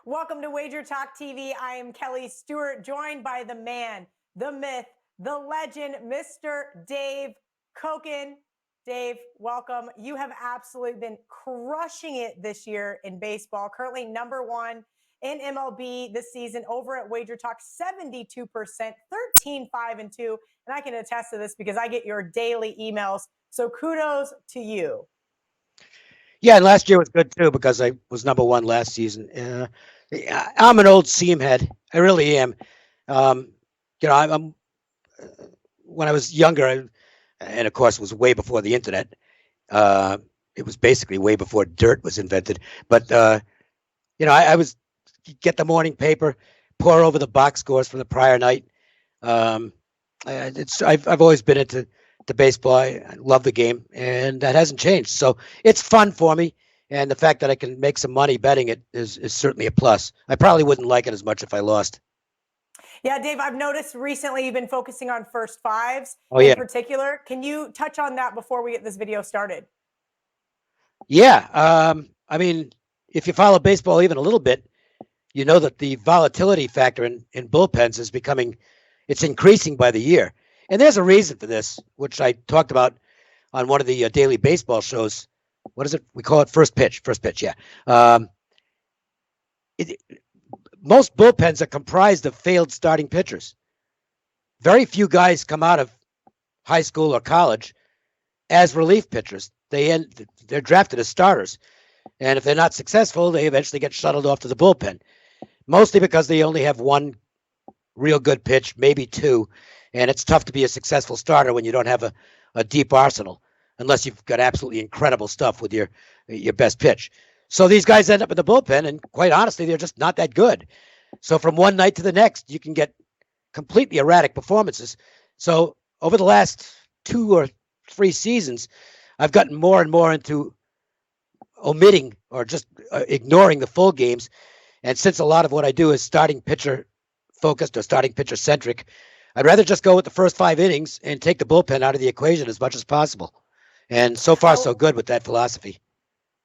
Welcome to WagerTalk TV. I am Kelly Stewart, joined by the man, the myth, the legend, Mr. Dave Cokin. Dave, welcome. You have absolutely been crushing it this year in baseball. Currently #1 in MLB this season over at WagerTalk, 72%, 13-5-2. And I can attest to this because I get your daily emails. So kudos to you. Yeah, and last year was good too because I was #1 last season. I'm an old seam head. I really am. I'm when I was younger, and of course, it was way before the internet. It was basically way before dirt was invented. But I was get the morning paper, pour over the box scores from the prior night. I've always been into baseball. I love the game, and that hasn't changed. So it's fun for me, and the fact that I can make some money betting it is certainly a plus. I probably wouldn't like it as much if I lost. Yeah, Dave, I've noticed recently you've been focusing on first fives in particular. Can you touch on that before we get this video started? Yeah. I mean, if you follow baseball even a little bit, you know that the volatility factor in bullpens is it's increasing by the year. And there's a reason for this, which I talked about on one of the daily baseball shows. What is it? We call it first pitch. First pitch, yeah. Most bullpens are comprised of failed starting pitchers. Very few guys come out of high school or college as relief pitchers. They're drafted as starters. And if they're not successful, they eventually get shuttled off to the bullpen, mostly because they only have one real good pitch, maybe two. And it's tough to be a successful starter when you don't have a deep arsenal, unless you've got absolutely incredible stuff with your best pitch. So these guys end up in the bullpen, and quite honestly, they're just not that good. So from one night to the next, you can get completely erratic performances. So over the last 2 or 3 seasons, I've gotten more and more into omitting or just ignoring the full games. And since a lot of what I do is starting pitcher focused or starting pitcher centric, I'd rather just go with the first 5 innings and take the bullpen out of the equation as much as possible. And so far, so good with that philosophy.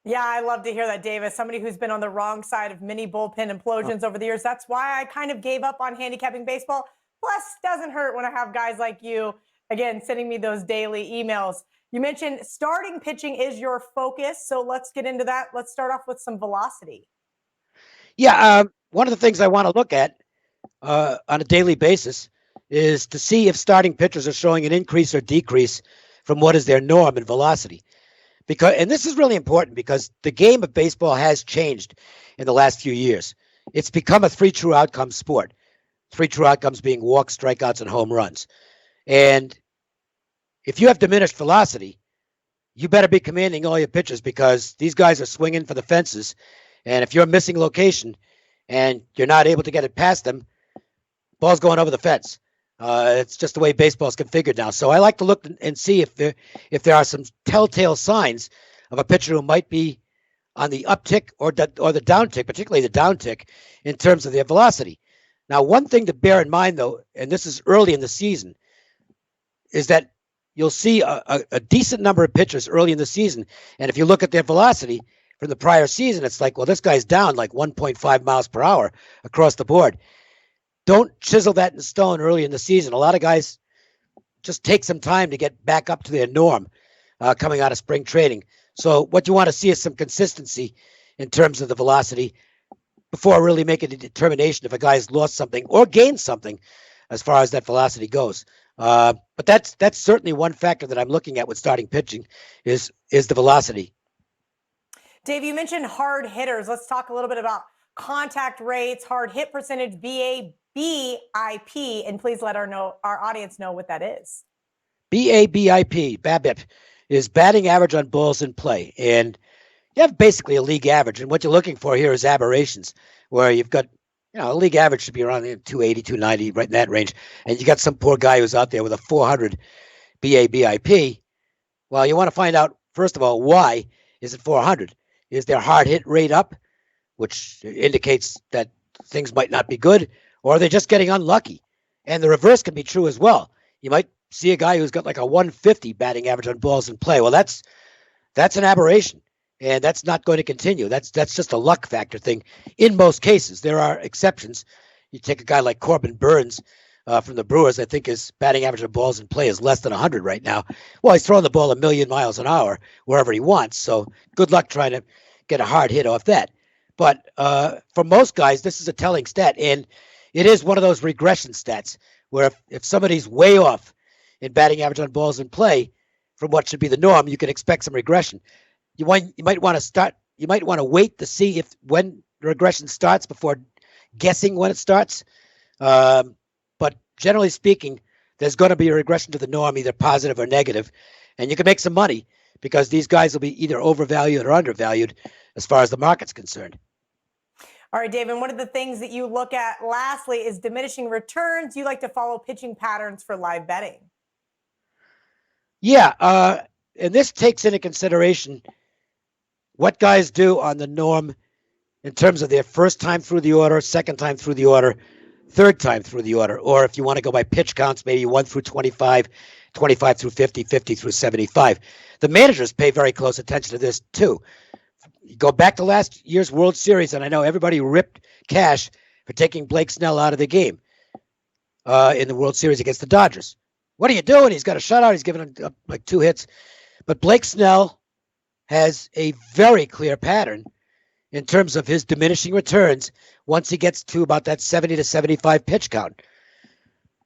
Yeah, I love to hear that, Dave. As somebody who's been on the wrong side of many bullpen implosions over the years, that's why I kind of gave up on handicapping baseball. Plus, doesn't hurt when I have guys like you, again, sending me those daily emails. You mentioned starting pitching is your focus, so let's get into that. Let's start off with some velocity. Yeah, one of the things I want to look at on a daily basis is to see if starting pitchers are showing an increase or decrease from what is their norm in velocity. And this is really important because the game of baseball has changed in the last few years. It's become a 3 true outcomes sport. 3 true outcomes being walks, strikeouts, and home runs. And if you have diminished velocity, you better be commanding all your pitches because these guys are swinging for the fences. And if you're missing location and you're not able to get it past them, ball's going over the fence. It's just the way baseball's configured now. So I like to look and see if there are some telltale signs of a pitcher who might be on the uptick or the downtick, particularly the downtick in terms of their velocity. Now, one thing to bear in mind, though, and this is early in the season, is that you'll see a decent number of pitchers early in the season. And if you look at their velocity from the prior season, it's like, well, this guy's down like 1.5 miles per hour across the board. Don't chisel that in stone early in the season. A lot of guys just take some time to get back up to their norm coming out of spring training. So what you want to see is some consistency in terms of the velocity before really making a determination if a guy's lost something or gained something as far as that velocity goes. But that's certainly one factor that I'm looking at with starting pitching is the velocity. Dave, you mentioned hard hitters. Let's talk a little bit about contact rates, hard hit percentage, BABIP, and please let our audience know what that is. BABIP is batting average on balls in play. And you have basically a league average. And what you're looking for here is aberrations, where you've got, a league average should be around 280, 290, right in that range. And you got some poor guy who's out there with a 400 BABIP. Well, you want to find out, first of all, why is it 400? Is their hard hit rate up, which indicates that things might not be good, or are they just getting unlucky? And the reverse can be true as well. You might see a guy who's got like a 150 batting average on balls in play. Well, that's an aberration. and that's not going to continue. That's just a luck factor thing in most cases. There are exceptions. You take a guy like Corbin Burns from the Brewers. I think his batting average of balls in play is less than 100 right now. Well, he's throwing the ball a million miles an hour wherever he wants. So good luck trying to get a hard hit off that. But for most guys, this is a telling stat, and it is one of those regression stats where if somebody's way off in batting average on balls in play from what should be the norm, you can expect some regression. You might want to wait to see if when regression starts before guessing when it starts. But generally speaking, there's going to be a regression to the norm, either positive or negative, and you can make some money because these guys will be either overvalued or undervalued as far as the market's concerned. All right, Dave, and one of the things that you look at lastly is diminishing returns. You like to follow pitching patterns for live betting. Yeah, and this takes into consideration what guys do on the norm in terms of their first time through the order, second time through the order, third time through the order, or if you want to go by pitch counts, maybe 1 through 25, 25 through 50, 50 through 75. The managers pay very close attention to this too. You go back to last year's World Series, and I know everybody ripped Cash for taking Blake Snell out of the game in the World Series against the Dodgers. What are you doing? He's got a shutout. He's given up like 2 hits. But Blake Snell has a very clear pattern in terms of his diminishing returns once he gets to about that 70 to 75 pitch count.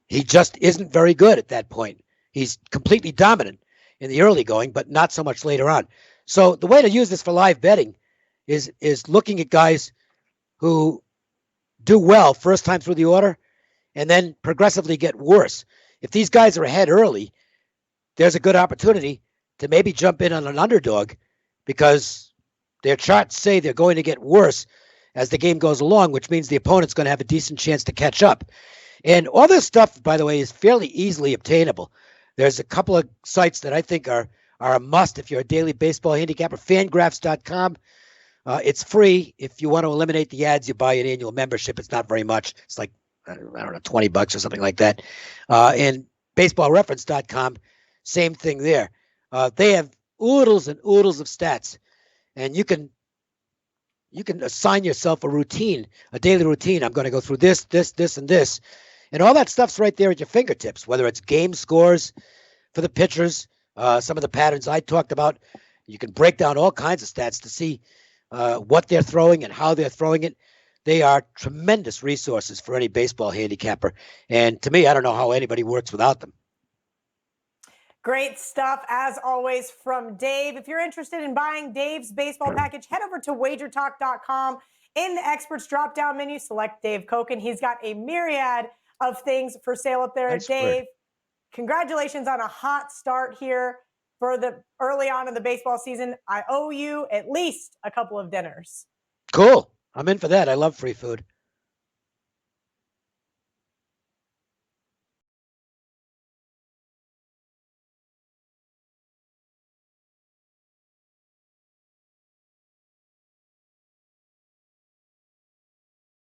He just isn't very good at that point. He's completely dominant in the early going, but not so much later on. So the way to use this for live betting is looking at guys who do well first time through the order and then progressively get worse. If these guys are ahead early, there's a good opportunity to maybe jump in on an underdog because their charts say they're going to get worse as the game goes along, which means the opponent's going to have a decent chance to catch up. And all this stuff, by the way, is fairly easily obtainable. There's a couple of sites that I think are a must if you're a daily baseball handicapper. Fangraphs.com. It's free. If you want to eliminate the ads, you buy an annual membership. It's not very much. It's like, I don't know, $20 or something like that. And baseballreference.com, same thing there. They have oodles and oodles of stats, and you can assign yourself a routine, a daily routine. I'm going to go through this, and this. And all that stuff's right there at your fingertips, whether it's game scores for the pitchers, some of the patterns I talked about. You can break down all kinds of stats to see what they're throwing and how they're throwing it. They are tremendous resources for any baseball handicapper. And to me, I don't know how anybody works without them. Great stuff, as always, from Dave. If you're interested in buying Dave's baseball package, head over to WagerTalk.com. In the experts drop-down menu, select Dave Cokin. He's got a myriad of things for sale up there. Thanks, Dave, Bert. Congratulations on a hot start here for the early on in the baseball season. I owe you at least a couple of dinners. Cool. I'm in for that. I love free food.